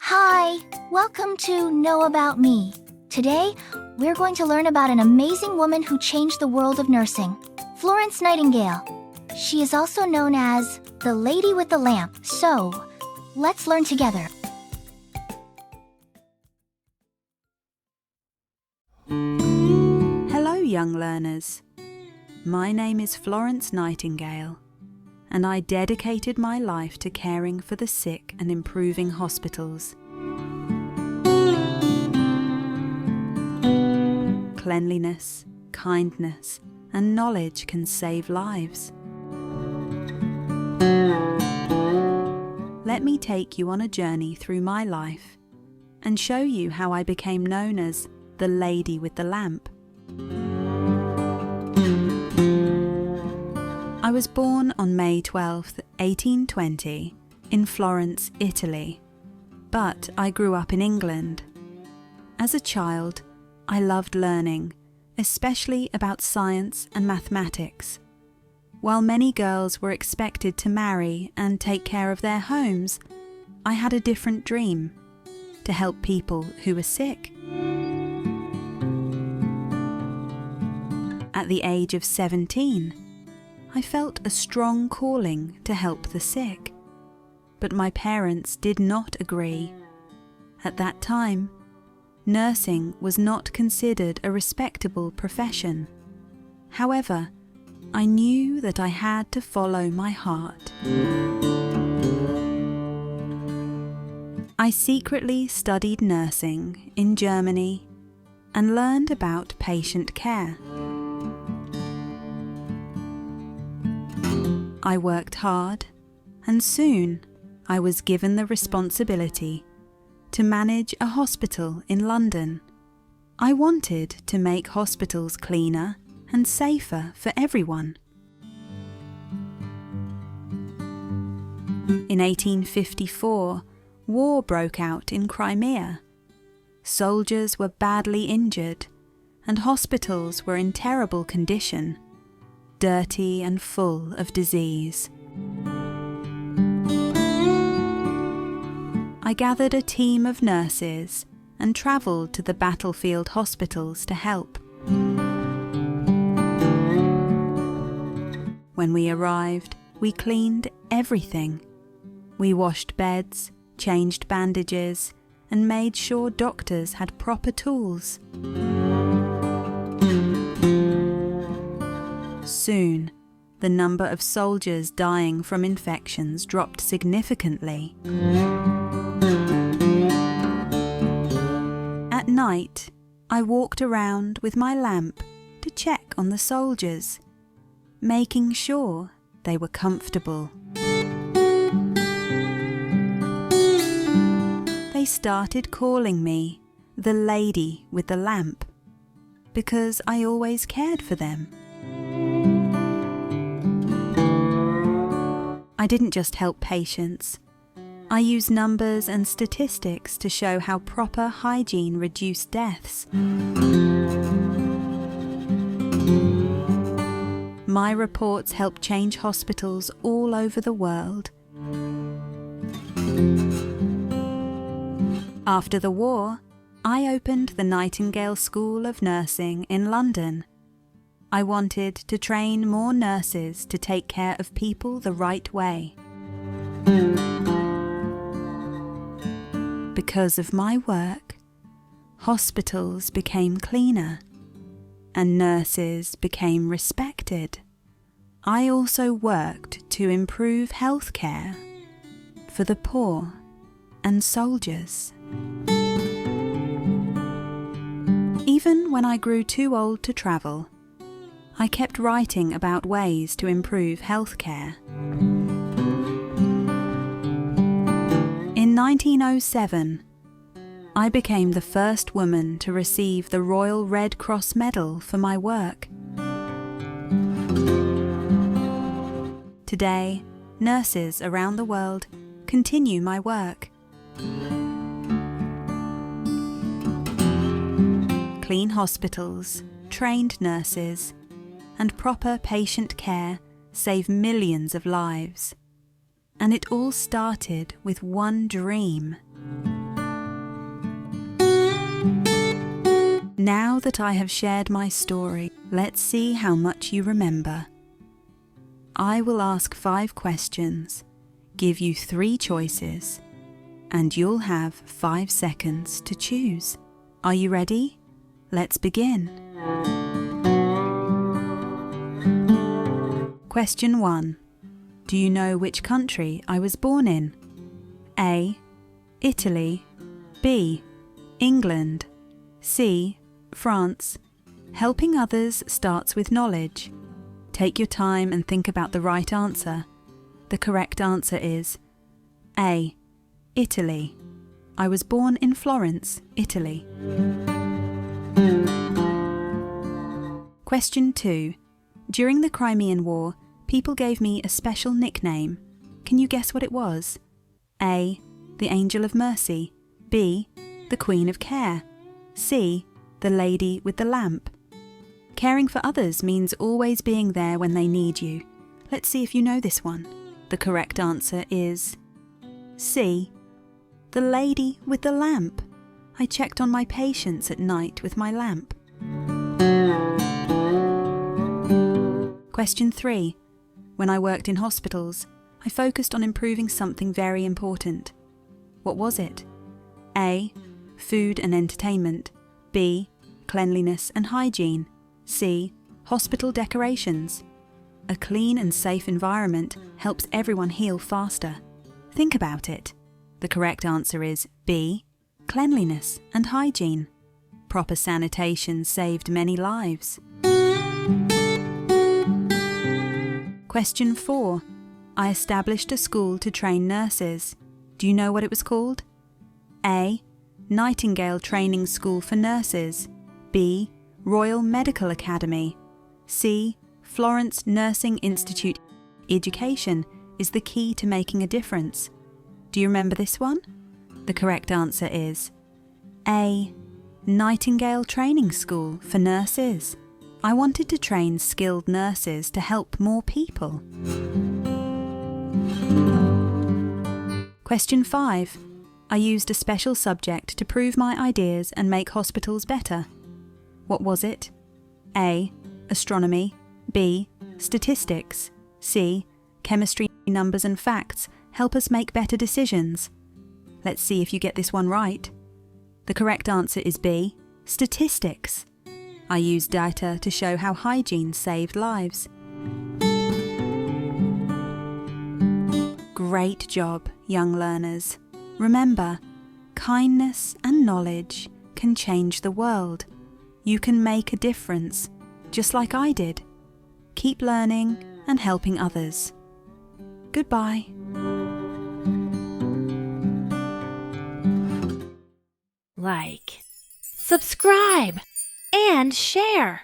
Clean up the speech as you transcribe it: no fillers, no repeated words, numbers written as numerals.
Hi, welcome to Know About Me. Today, we're going to learn about an amazing woman who changed the world of nursing, Florence Nightingale. She is also known as the Lady with the Lamp, so let's learn together. Hello, young learners. My name is Florence Nightingale, and I dedicated my life to caring for the sick and improving hospitals. Cleanliness, kindness, and knowledge can save lives. Let me take you on a journey through my life and show you how I became known as the Lady with the Lamp. I was born on May 12, 1820, in Florence, Italy, but I grew up in England. As a child, I loved learning, especially about science and mathematics. While many girls were expected to marry and take care of their homes, I had a different dream: to help people who were sick. At the age of 17, I felt a strong calling to help the sick, but my parents did not agree. At that time, nursing was not considered a respectable profession. However, I knew that I had to follow my heart. I secretly studied nursing in Germany and learned about patient care. I worked hard, and soon I was given the responsibility to manage a hospital in London. I wanted to make hospitals cleaner and safer for everyone. In 1854, war broke out in Crimea. Soldiers were badly injured, and hospitals were in terrible condition, dirty and full of disease. I gathered a team of nurses and travelled to the battlefield hospitals to help. When we arrived, we cleaned everything. We washed beds, changed bandages, and made sure doctors had proper tools. Soon, the number of soldiers dying from infections dropped significantly. At night, I walked around with my lamp to check on the soldiers, making sure they were comfortable. They started calling me the Lady with the Lamp because I always cared for them. I didn't just help patients. I used numbers and statistics to show how proper hygiene reduced deaths. My reports helped change hospitals all over the world. After the war, I opened the Nightingale School of Nursing in London. I wanted to train more nurses to take care of people the right way. Because of my work, hospitals became cleaner and nurses became respected. I also worked to improve healthcare for the poor and soldiers. Even when I grew too old to travel, I kept writing about ways to improve healthcare. In 1907, I became the first woman to receive the Royal Red Cross Medal for my work. Today, nurses around the world continue my work. Clean hospitals, trained nurses, and proper patient care save millions of lives. And it all started with one dream: Now that I have shared my story, let's see how much you remember. I will ask 5 questions, give you 3 choices, and you'll have 5 seconds to choose. Are you ready? Let's begin. Question 1. Do you know which country I was born in? A. Italy. B. England. C. France. Helping others starts with knowledge. Take your time and think about the right answer. The correct answer is A. Italy. I was born in Florence, Italy. Question 2. During the Crimean War, people gave me a special nickname. Can you guess what it was? A. The Angel of Mercy. B. The Queen of Care. C. The Lady with the Lamp. Caring for others means always being there when they need you. Let's see if you know this one. The correct answer is C. The Lady with the Lamp. I checked on my patients at night with my lamp. Question 3. When I worked in hospitals, I focused on improving something very important. What was it? A. Food and entertainment. B. Cleanliness and hygiene. C. Hospital decorations. A clean and safe environment helps everyone heal faster. Think about it. The correct answer is B. Cleanliness and hygiene. Proper sanitation saved many lives. Question 4. I established a school to train nurses. Do you know what it was called? A. Nightingale Training School for Nurses. B. Royal Medical Academy. C. Florence Nursing Institute. Education is the key to making a difference. Do you remember this one? The correct answer is A. Nightingale Training School for Nurses. I wanted to train skilled nurses to help more people. Question 5. I used a special subject to prove my ideas and make hospitals better. What was it? A. Astronomy. B. Statistics. C. Chemistry, numbers and facts help us make better decisions. Let's see if you get this one right. The correct answer is B. Statistics. I used data to show how hygiene saved lives. Great job, young learners. Remember, kindness and knowledge can change the world. You can make a difference, just like I did. Keep learning and helping others. Goodbye. Like, subscribe, and share.